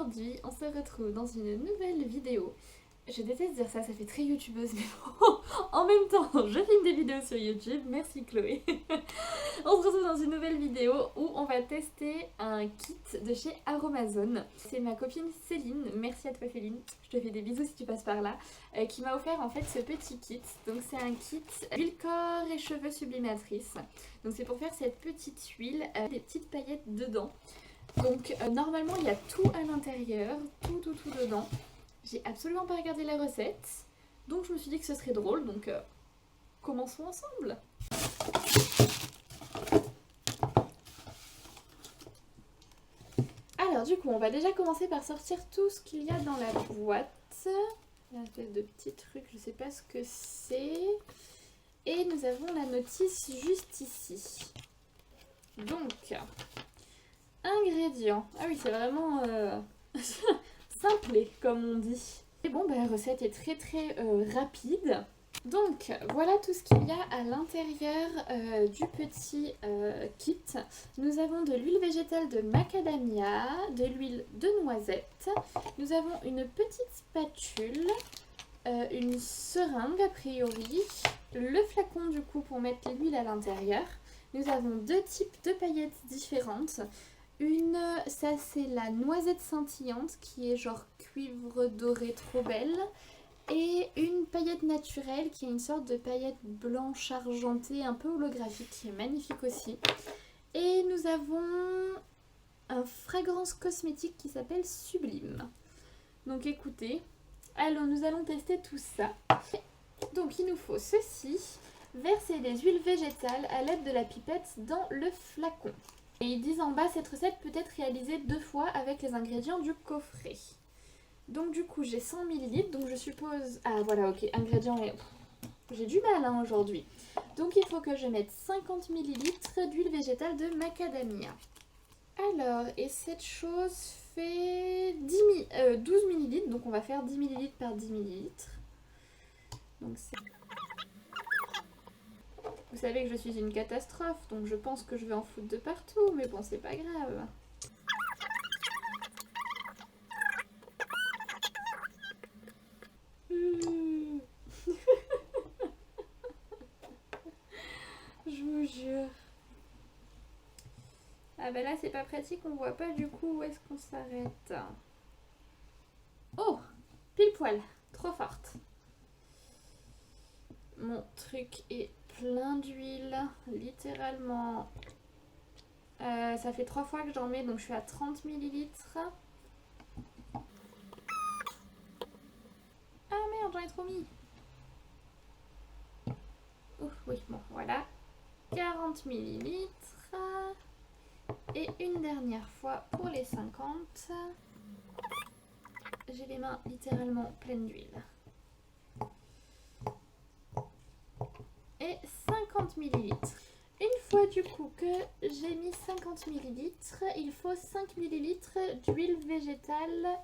aujourd'hui on se retrouve dans une nouvelle vidéo. Je déteste dire ça, ça fait très youtubeuse, mais bon, en même temps, je filme des vidéos sur YouTube, merci Chloé. On se retrouve dans une nouvelle vidéo où on va tester un kit de chez Aromazone. C'est ma copine Céline, merci à toi Céline, je te fais des bisous si tu passes par là, qui m'a offert en fait ce petit kit. Donc c'est un kit huile corps et cheveux sublimatrice. Donc c'est pour faire cette petite huile, des petites paillettes dedans. Donc normalement il y a tout à l'intérieur, tout dedans. J'ai absolument pas regardé la recette, donc je me suis dit que ce serait drôle, donc commençons ensemble. Alors du coup on va déjà commencer par sortir tout ce qu'il y a dans la boîte. Une espèce de petit truc, je sais pas ce que c'est. Et nous avons la notice juste ici. Donc, ingrédients. Ah oui, c'est vraiment simplé comme on dit. Et bon, la recette est très rapide. Donc, voilà tout ce qu'il y a à l'intérieur du petit kit. Nous avons de l'huile végétale de macadamia, de l'huile de noisette. Nous avons une petite spatule, une seringue a priori, le flacon du coup pour mettre l'huile à l'intérieur. Nous avons deux types de paillettes différentes. Une, ça c'est la noisette scintillante qui est genre cuivre doré trop belle. Et une paillette naturelle qui est une sorte de paillette blanche argentée un peu holographique qui est magnifique aussi. Et nous avons un fragrance cosmétique qui s'appelle Sublime. Donc écoutez, alors nous allons tester tout ça. Donc il nous faut ceci, verser les huiles végétales à l'aide de la pipette dans le flacon. Et ils disent en bas, cette recette peut être réalisée 2 fois avec les ingrédients du coffret. Donc du coup j'ai 100 ml, donc je suppose... Ah voilà, ok, ingrédients... J'ai du mal hein, aujourd'hui. Donc il faut que je mette 50 ml d'huile végétale de macadamia. Alors, et cette chose fait 12 ml, donc on va faire 10 ml par 10 ml. Donc c'est... Vous savez que je suis une catastrophe, donc je pense que je vais en foutre de partout, mais bon, c'est pas grave. Je vous jure. Ah bah là, c'est pas pratique, on voit pas du coup où est-ce qu'on s'arrête. Oh, pile poil, trop forte. Mon truc est plein d'huile, littéralement. Ça fait 3 fois que j'en mets, donc je suis à 30 ml. Ah merde, j'en ai trop mis. Ouf, oui, bon, voilà. 40 ml. Et une dernière fois pour les 50. J'ai les mains littéralement pleines d'huile. Et 50 ml. Une fois du coup que j'ai mis 50 ml, il faut 5 ml d'huile végétale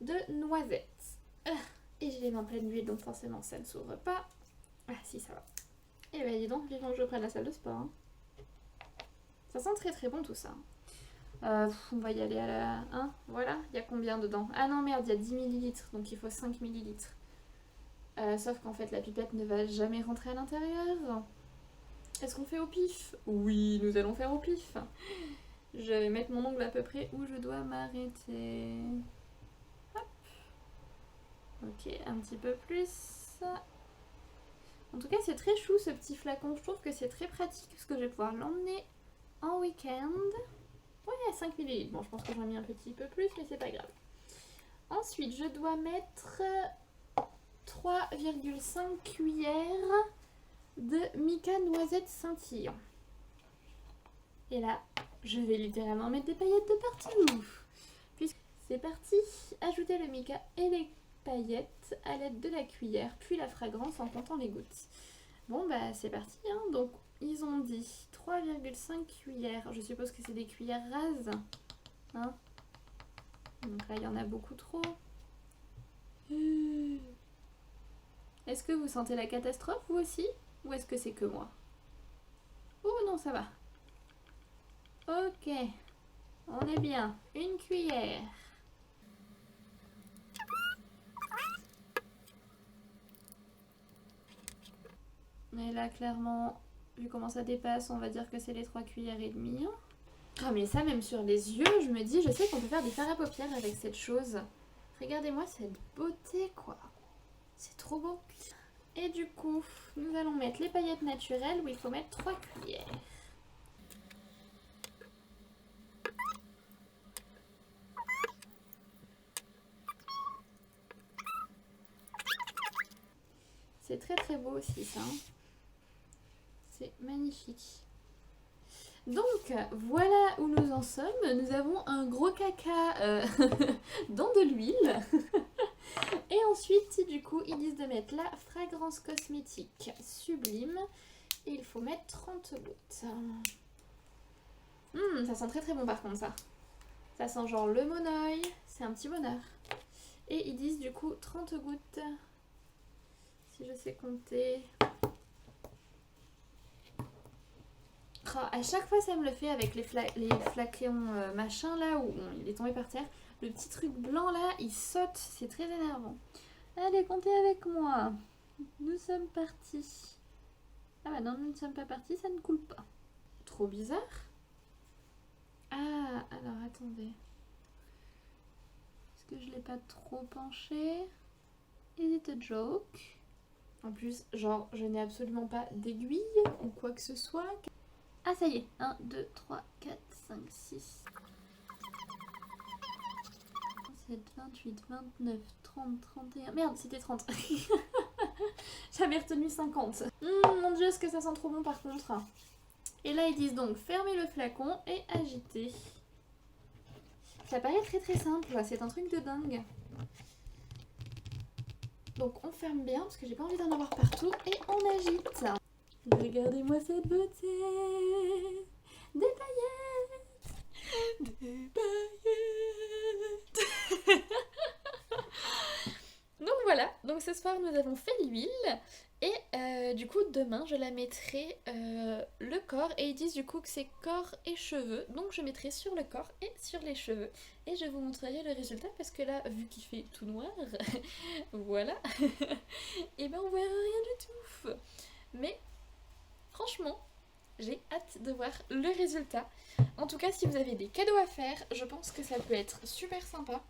de noisette. Et j'ai les mains pleines d'huile, donc forcément ça ne s'ouvre pas. Ah si, ça va. Et ben dis donc, vivement que je prenne la salle de sport. Hein. Ça sent très bon tout ça. On va y aller à la... Hein, voilà, il y a combien dedans? Ah non merde, il y a 10 ml, donc il faut 5 ml. Sauf qu'en fait la pipette ne va jamais rentrer à l'intérieur. Est-ce qu'on fait au pif? Oui, nous allons faire au pif. Je vais mettre mon ongle à peu près où je dois m'arrêter. Hop. Ok, un petit peu plus. En tout cas, c'est très chou ce petit flacon. Je trouve que c'est très pratique parce que je vais pouvoir l'emmener en week-end. Ouais, 5 ml. Bon, je pense que j'en ai mis un petit peu plus, mais c'est pas grave. Ensuite, je dois mettre 3,5 cuillères de mica noisette scintillant. Et là, je vais littéralement mettre des paillettes de partout. Puis c'est parti, ajouter le mica et les paillettes à l'aide de la cuillère, puis la fragrance en comptant les gouttes. Bon bah c'est parti, hein. Donc ils ont dit 3,5 cuillères, je suppose que c'est des cuillères rases. Hein, donc là il y en a beaucoup trop. Est-ce que vous sentez la catastrophe vous aussi? Ou est-ce que c'est que moi? Oh non, ça va. Ok, on est bien. Une cuillère. Mais là, clairement, vu comment ça dépasse, on va dire que c'est les 3 cuillères et demie. Ah mais ça, même sur les yeux, je me dis, je sais qu'on peut faire des fards à paupières avec cette chose. Regardez-moi cette beauté, quoi. C'est trop beau. Et du coup, nous allons mettre les paillettes naturelles où il faut mettre 3 cuillères. C'est très très beau aussi ça. C'est magnifique. Donc voilà où nous en sommes. Nous avons un gros caca dans de l'huile. Et ensuite du coup ils disent de mettre la fragrance cosmétique sublime. Et il faut mettre 30 gouttes. Ça sent très très bon par contre ça. Ça sent genre le monoeil. C'est un petit bonheur. Et ils disent du coup 30 gouttes. Si je sais compter. Oh, à chaque fois ça me le fait avec les flacons machin là où il est tombé par terre. Le petit truc blanc là il saute, c'est très énervant. Allez, comptez avec moi. Nous sommes partis. Ah bah non, nous ne sommes pas partis, ça ne coule pas. Trop bizarre. Ah, alors attendez. Est-ce que je l'ai pas trop penché? Is it a joke? En plus, genre, je n'ai absolument pas d'aiguille ou quoi que ce soit. Ah, ça y est. 1, 2, 3, 4, 5, 6. 27, 28, 29, 30, 31... Merde, c'était 30. J'avais retenu 50. Mon dieu, est-ce que ça sent trop bon par contre. Et là, ils disent donc fermer le flacon et agiter. Ça paraît très très simple, c'est un truc de dingue. Donc on ferme bien parce que j'ai pas envie d'en avoir partout et on agite. Regardez-moi cette beauté. Des paillettes. Des paillettes. Donc voilà, donc ce soir nous avons fait l'huile et du coup demain je la mettrai le corps et ils disent du coup que c'est corps et cheveux, donc je mettrai sur le corps et sur les cheveux et je vous montrerai le résultat parce que là vu qu'il fait tout noir, voilà, et ben on verra rien du tout. Mais franchement j'ai hâte de voir le résultat. En tout cas si vous avez des cadeaux à faire, je pense que ça peut être super sympa.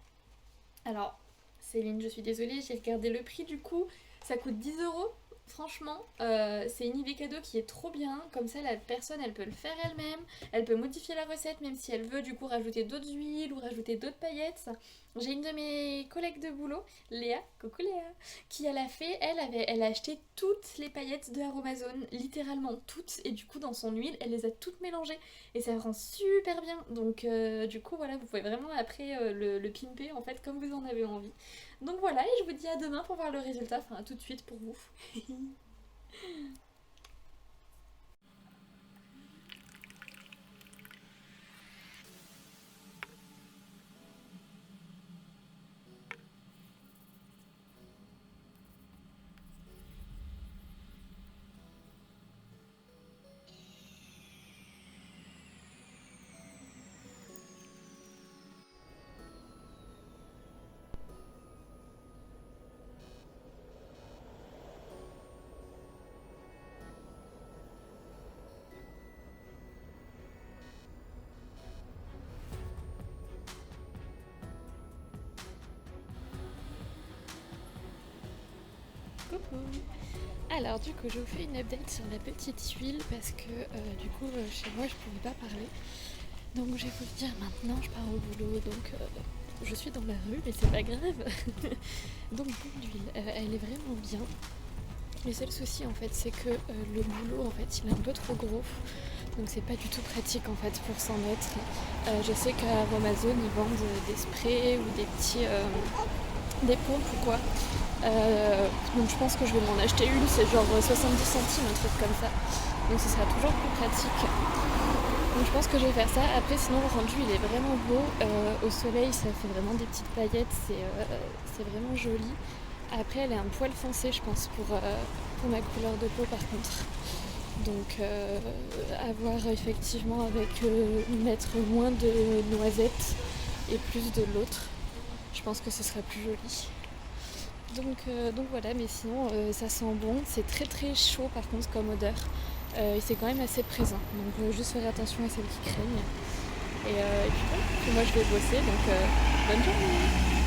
Alors Céline, je suis désolée, j'ai regardé le prix du coup, ça coûte 10 €. Franchement, c'est une idée cadeau qui est trop bien. Comme ça, la personne, elle peut le faire elle-même. Elle peut modifier la recette, même si elle veut du coup rajouter d'autres huiles ou rajouter d'autres paillettes. J'ai une de mes collègues de boulot, Léa, coucou Léa, qui elle a fait, elle a acheté toutes les paillettes de Aromazone, littéralement toutes. Et du coup, dans son huile, elle les a toutes mélangées. Et ça rend super bien. Donc du coup, voilà, vous pouvez vraiment après le pimper en fait comme vous en avez envie. Donc voilà, et je vous dis à demain pour voir le résultat, enfin à tout de suite pour vous. Coucou. Alors du coup je vous fais une update sur la petite huile parce que du coup chez moi je pouvais pas parler. Donc je vais vous le dire maintenant, je pars au boulot donc je suis dans la rue mais c'est pas grave. Donc l'huile, elle est vraiment bien. Le seul souci en fait c'est que le boulot en fait il est un peu trop gros. Donc c'est pas du tout pratique en fait pour s'en mettre. Je sais qu'à Amazon ils vendent des sprays ou des petits des pompes ou quoi. Donc je pense que je vais m'en acheter une, c'est genre 70 centimes, un truc comme ça. Donc ce sera toujours plus pratique. Donc je pense que je vais faire ça. Après sinon le rendu il est vraiment beau. Au soleil ça fait vraiment des petites paillettes, c'est vraiment joli. Après elle est un poil foncé je pense pour ma couleur de peau par contre. Donc à voir effectivement avec mettre moins de noisettes et plus de l'autre. Je pense que ce sera plus joli. Donc voilà, mais sinon ça sent bon, c'est très très chaud par contre comme odeur et c'est quand même assez présent, donc juste faire attention à celles qui craignent et puis voilà, puis moi je vais bosser donc bonne journée.